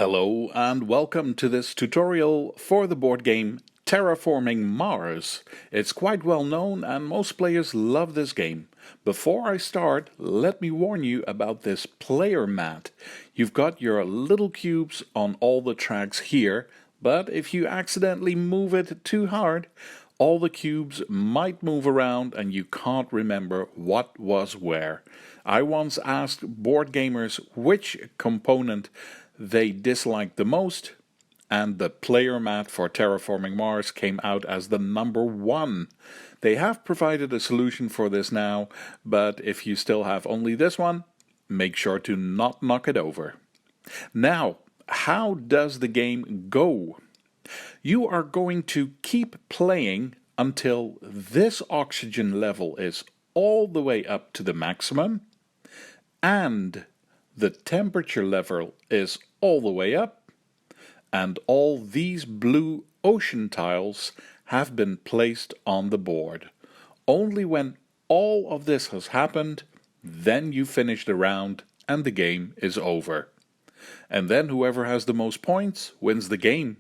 Hello and welcome to this tutorial for the board game Terraforming Mars. It's quite well known and most players love this game. Before I start, let me warn you about this player mat. You've got your little cubes on all the tracks here, but if you accidentally move it too hard, all the cubes might move around and you can't remember what was where. I once asked board gamers which component they disliked the most, and the player mat for Terraforming Mars came out as the number one. They have provided a solution for this now, but if you still have only this one, make sure to not knock it over. Now, how does the game go? You are going to keep playing until this oxygen level is all the way up to the maximum, and the temperature level is all the way up, and all these blue ocean tiles have been placed on the board. Only when all of this has happened, then you finish the round and the game is over. And then whoever has the most points wins the game.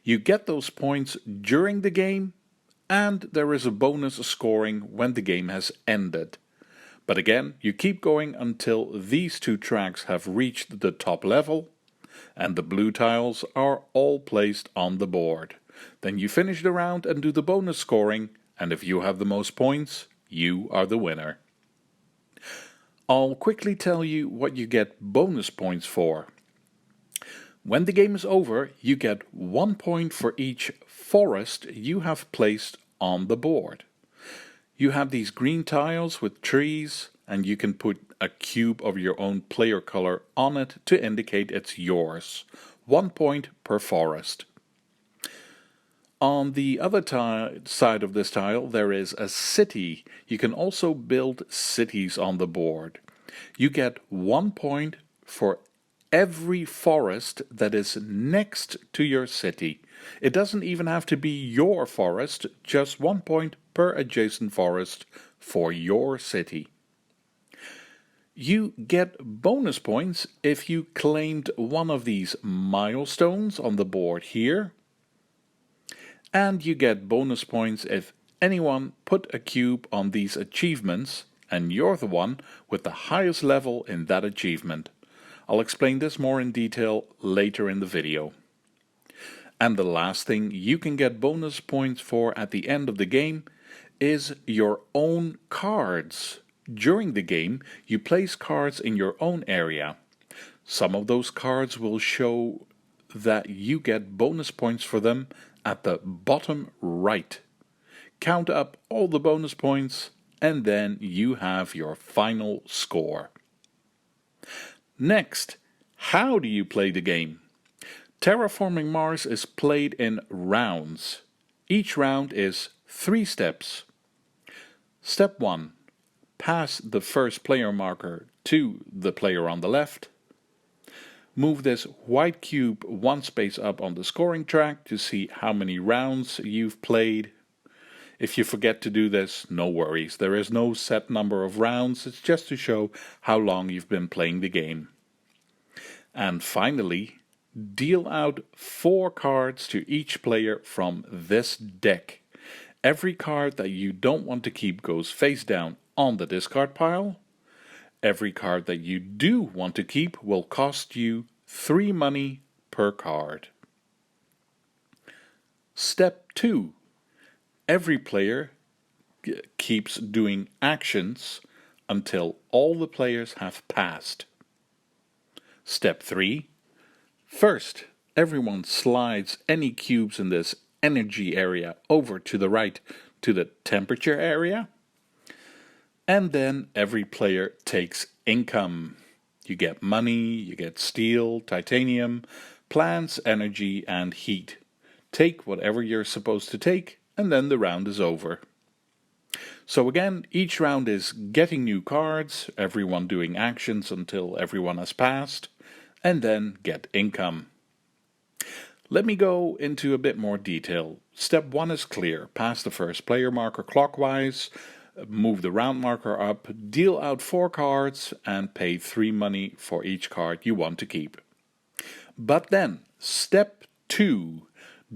You get those points during the game, and there is a bonus scoring when the game has ended. But again, you keep going until these two tracks have reached the top level, and the blue tiles are all placed on the board. Then you finish the round and do the bonus scoring, and if you have the most points, you are the winner. I'll quickly tell you what you get bonus points for. When the game is over, you get 1 point for each forest you have placed on the board. You have these green tiles with trees, and you can put a cube of your own player color on it to indicate it's yours. 1 point per forest. On the other side of this tile there is a city. You can also build cities on the board. You get 1 point for every forest that is next to your city. It doesn't even have to be your forest, just 1 point per adjacent forest for your city. You get bonus points if you claimed one of these milestones on the board here, and you get bonus points if anyone put a cube on these achievements and you're the one with the highest level in that achievement. I'll explain this more in detail later in the video. And the last thing you can get bonus points for at the end of the game is your own cards. During the game, you place cards in your own area. Some of those cards will show that you get bonus points for them at the bottom right. Count up all the bonus points and then you have your final score. Next, how do you play the game? Terraforming Mars is played in rounds. Each round is 3 steps. Step 1. Pass the first player marker to the player on the left. Move this white cube 1 space up on the scoring track to see how many rounds you've played. If you forget to do this, no worries. There is no set number of rounds. It's just to show how long you've been playing the game. And finally, deal out 4 cards to each player from this deck. Every card that you don't want to keep goes face down on the discard pile. Every card that you do want to keep will cost you 3 money per card. Step 2. Every player keeps doing actions until all the players have passed. Step 3. First, everyone slides any cubes in this energy area over to the right to the temperature area. And then every player takes income. You get money, you get steel, titanium, plants, energy, and heat. Take whatever you're supposed to take, and then the round is over. So again, each round is getting new cards, everyone doing actions until everyone has passed, and then get income. Let me go into a bit more detail. Step 1 is clear. Pass the first player marker clockwise, move the round marker up, deal out 4 cards, and pay 3 money for each card you want to keep. But then, step 2,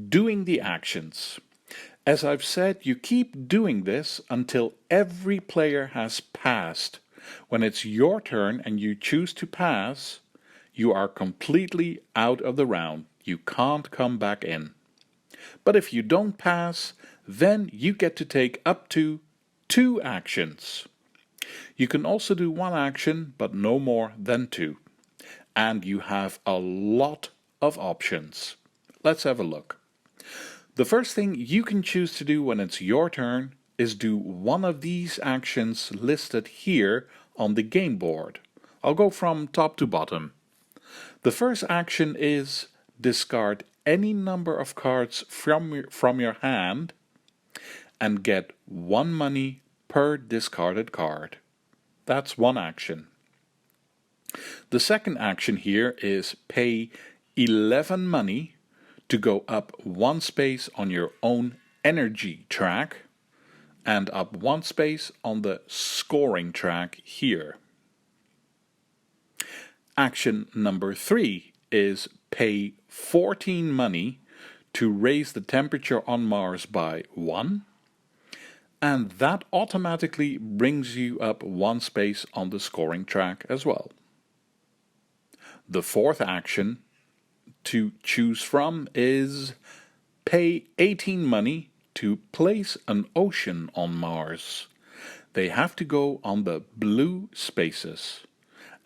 doing the actions. As I've said, you keep doing this until every player has passed. When it's your turn and you choose to pass, you are completely out of the round. You can't come back in. But if you don't pass, then you get to take up to 2 actions. You can also do 1 action, but no more than 2. And you have a lot of options. Let's have a look. The first thing you can choose to do when it's your turn is do one of these actions listed here on the game board. I'll go from top to bottom. The first action is discard any number of cards from your hand and get 1 money per discarded card. That's 1 action. The second action here is pay 11 money to go up 1 space on your own energy track and up 1 space on the scoring track here. Action number 3 is pay 14 money to raise the temperature on Mars by 1, and that automatically brings you up 1 space on the scoring track as well. The fourth action to choose from is pay 18 money to place an ocean on Mars. They have to go on the blue spaces,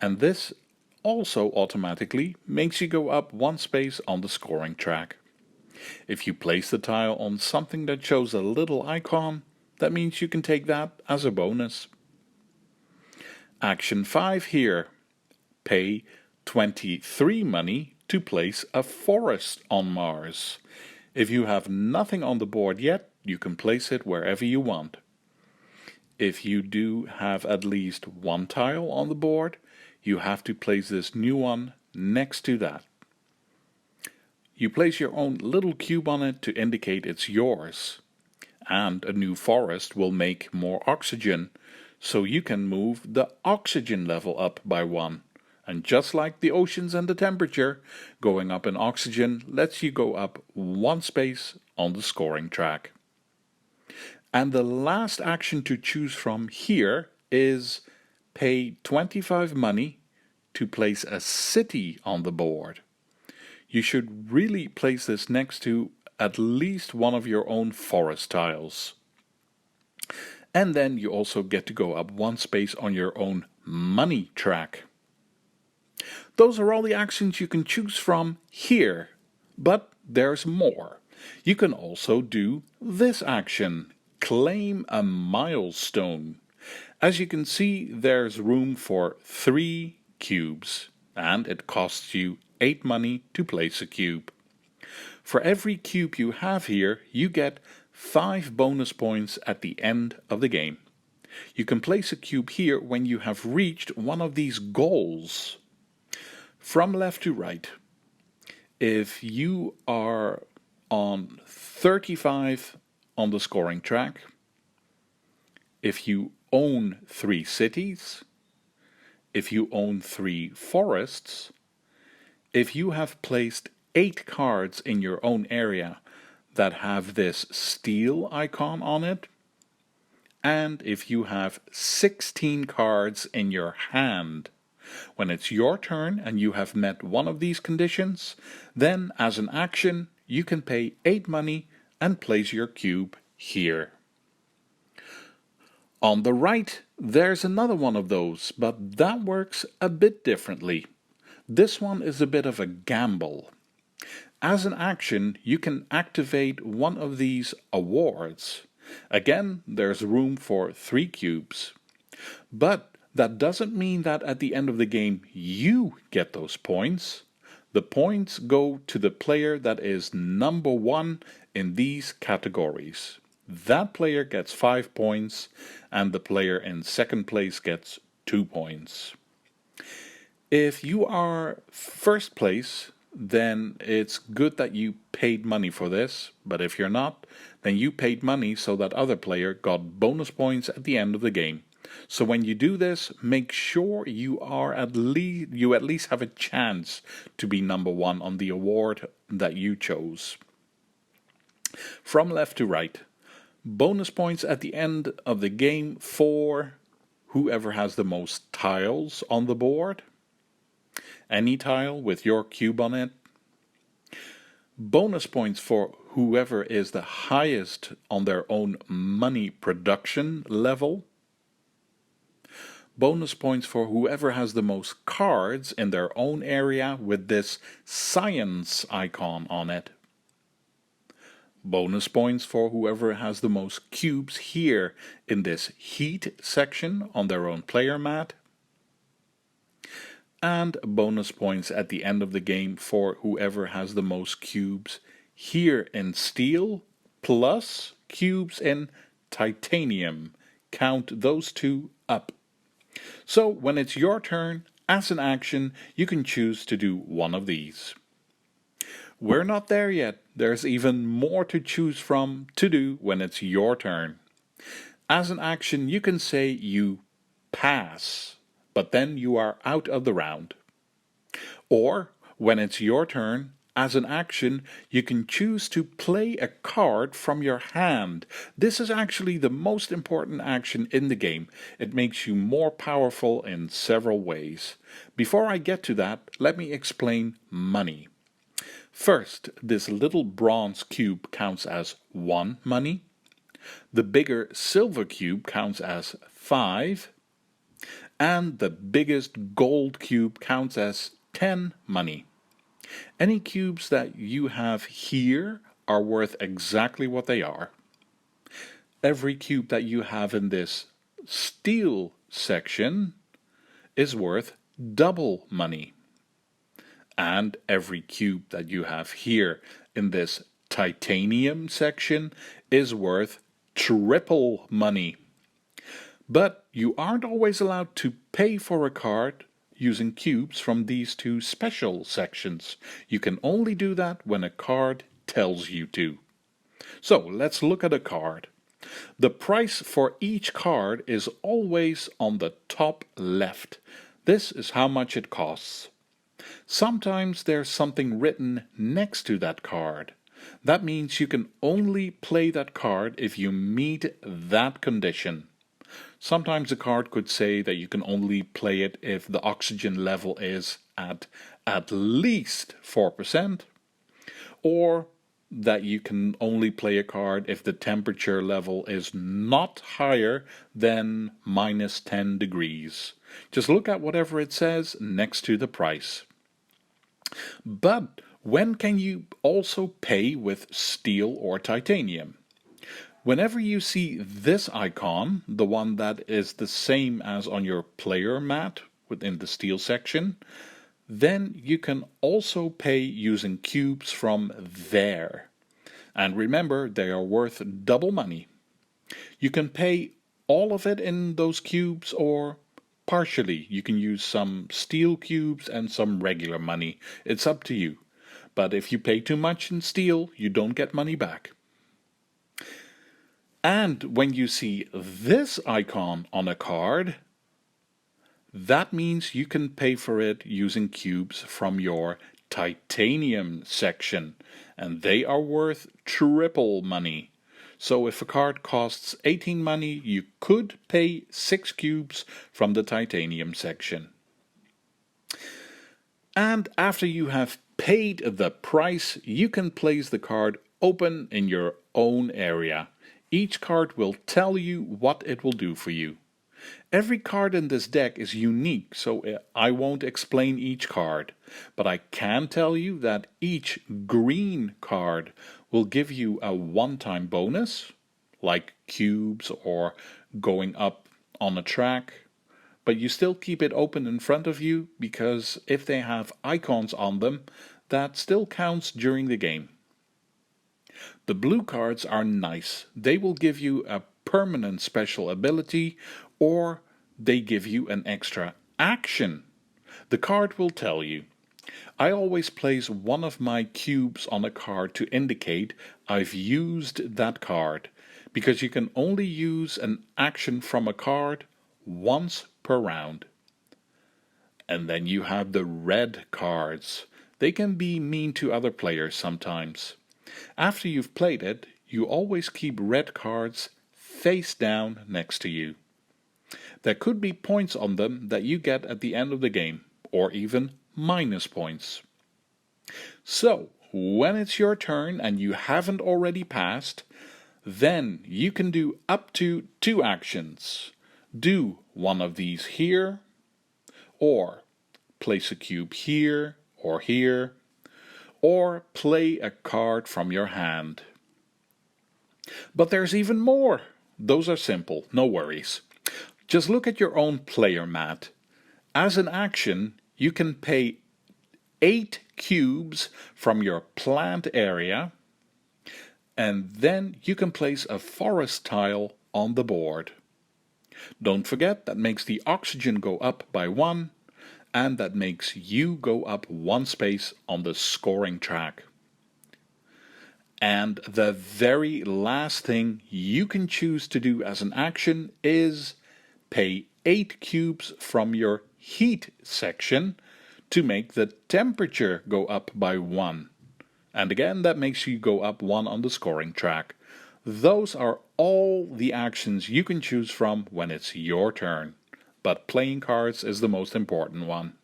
and this also automatically makes you go up 1 space on the scoring track. If you place the tile on something that shows a little icon, that means you can take that as a bonus. Action 5 here. Pay 23 money to place a forest on Mars. If you have nothing on the board yet, you can place it wherever you want. If you do have at least 1 tile on the board, you have to place this new one next to that. You place your own little cube on it to indicate it's yours. And a new forest will make more oxygen, so you can move the oxygen level up by 1. And just like the oceans and the temperature, going up in oxygen lets you go up 1 space on the scoring track. And the last action to choose from here is pay 25 money to place a city on the board. You should really place this next to at least one of your own forest tiles. And then you also get to go up 1 space on your own money track. Those are all the actions you can choose from here, but there's more. You can also do this action, claim a milestone. As you can see, there's room for 3 cubes, and it costs you 8 money to place a cube. For every cube you have here, you get 5 bonus points at the end of the game. You can place a cube here when you have reached one of these goals. From left to right, if you are on 35 on the scoring track, if you own 3 cities, if you own 3 forests, if you have placed 8 cards in your own area that have this steel icon on it, and if you have 16 cards in your hand. When it's your turn and you have met one of these conditions, then as an action you can pay 8 money and place your cube here. On the right there's another one of those, but that works a bit differently. This one is a bit of a gamble. As an action you can activate one of these awards. Again, there's room for 3 cubes. But that doesn't mean that at the end of the game you get those points. The points go to the player that is number 1 in these categories. That player gets 5 points and the player in second place gets 2 points. If you are first place, then it's good that you paid money for this, but if you're not, then you paid money so that other player got bonus points at the end of the game. So when you do this, make sure you at least have a chance to be number one on the award that you chose. From left to right, bonus points at the end of the game for whoever has the most tiles on the board. Any tile with your cube on it. Bonus points for whoever is the highest on their own money production level. Bonus points for whoever has the most cards in their own area with this science icon on it. Bonus points for whoever has the most cubes here in this heat section on their own player mat. And bonus points at the end of the game for whoever has the most cubes here in steel, plus cubes in titanium. Count those two up. So when it's your turn, as an action, you can choose to do one of these. We're not there yet. There's even more to choose from to do when it's your turn. As an action, you can say you pass, but then you are out of the round. Or, when it's your turn, as an action, you can choose to play a card from your hand. This is actually the most important action in the game. It makes you more powerful in several ways. Before I get to that, let me explain money. First, this little bronze cube counts as 1 money. The bigger silver cube counts as 5. And the biggest gold cube counts as 10 money. Any cubes that you have here are worth exactly what they are. Every cube that you have in this steel section is worth double money. And every cube that you have here in this titanium section is worth triple money. But you aren't always allowed to pay for a card using cubes from these two special sections. You can only do that when a card tells you to. So let's look at a card. The price for each card is always on the top left. This is how much it costs. Sometimes there's something written next to that card. That means you can only play that card if you meet that condition. Sometimes a card could say that you can only play it if the oxygen level is at least 4%, or that you can only play a card if the temperature level is not higher than minus 10 degrees. Just look at whatever it says next to the price. But when can you also pay with steel or titanium? Whenever you see this icon, the one that is the same as on your player mat within the steel section, then you can also pay using cubes from there. And remember, they are worth double money. You can pay all of it in those cubes or partially. You can use some steel cubes and some regular money. It's up to you. But if you pay too much in steel, you don't get money back. And when you see this icon on a card, that means you can pay for it using cubes from your titanium section, and they are worth triple money. So if a card costs 18 money, you could pay 6 cubes from the titanium section. And after you have paid the price, you can place the card open in your own area. Each card will tell you what it will do for you. Every card in this deck is unique, so I won't explain each card, but I can tell you that each green card will give you a one-time bonus, like cubes or going up on a track, but you still keep it open in front of you because if they have icons on them, that still counts during the game. The blue cards are nice. They will give you a permanent special ability or they give you an extra action. The card will tell you. I always place one of my cubes on a card to indicate I've used that card, because you can only use an action from a card once per round. And then you have the red cards. They can be mean to other players sometimes. After you've played it, you always keep red cards face down next to you. There could be points on them that you get at the end of the game, or even minus points. So, when it's your turn and you haven't already passed, then you can do up to 2 actions. Do one of these here, or place a cube here or here, or play a card from your hand. But there's even more. Those are simple, no worries. Just look at your own player mat. As an action, you can pay 8 cubes from your plant area, and then you can place a forest tile on the board. Don't forget, that makes the oxygen go up by 1, and that makes you go up 1 space on the scoring track. And the very last thing you can choose to do as an action is pay 8 cubes from your heat section to make the temperature go up by 1. And again, that makes you go up 1 on the scoring track. Those are all the actions you can choose from when it's your turn. But playing cards is the most important one.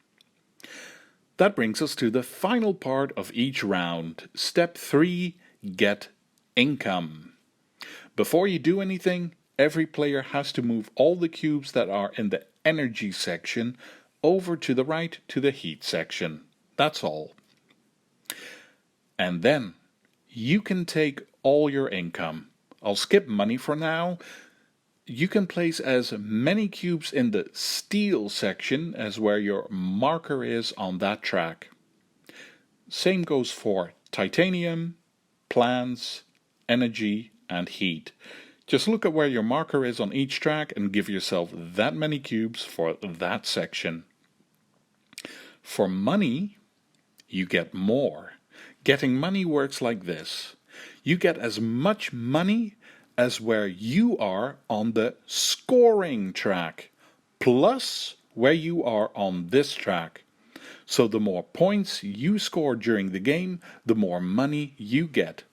That brings us to the final part of each round. Step 3, get income. Before you do anything, every player has to move all the cubes that are in the energy section over to the right to the heat section. That's all. And then you can take all your income. I'll skip money for now. You can place as many cubes in the steel section as where your marker is on that track. Same goes for titanium, plants, energy, and heat. Just look at where your marker is on each track and give yourself that many cubes for that section. For money, you get more. Getting money works like this. You get as much money as where you are on the scoring track, plus where you are on this track. So the more points you score during the game, the more money you get.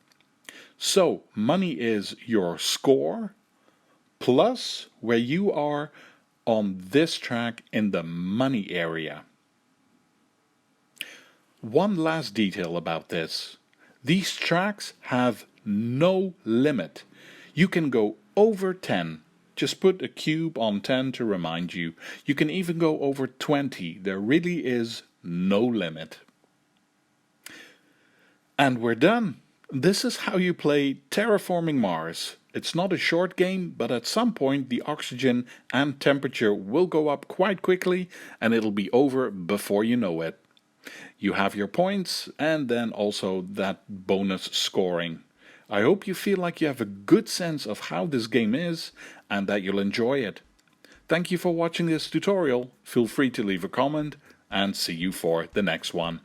So money is your score plus where you are on this track in the money area. One last detail about this. These tracks have no limit. You can go over 10. Just put a cube on 10 to remind you. You can even go over 20. There really is no limit. And we're done. This is how you play Terraforming Mars. It's not a short game, but at some point the oxygen and temperature will go up quite quickly and it'll be over before you know it. You have your points and then also that bonus scoring. I hope you feel like you have a good sense of how this game is and that you'll enjoy it. Thank you for watching this tutorial. Feel free to leave a comment and see you for the next one.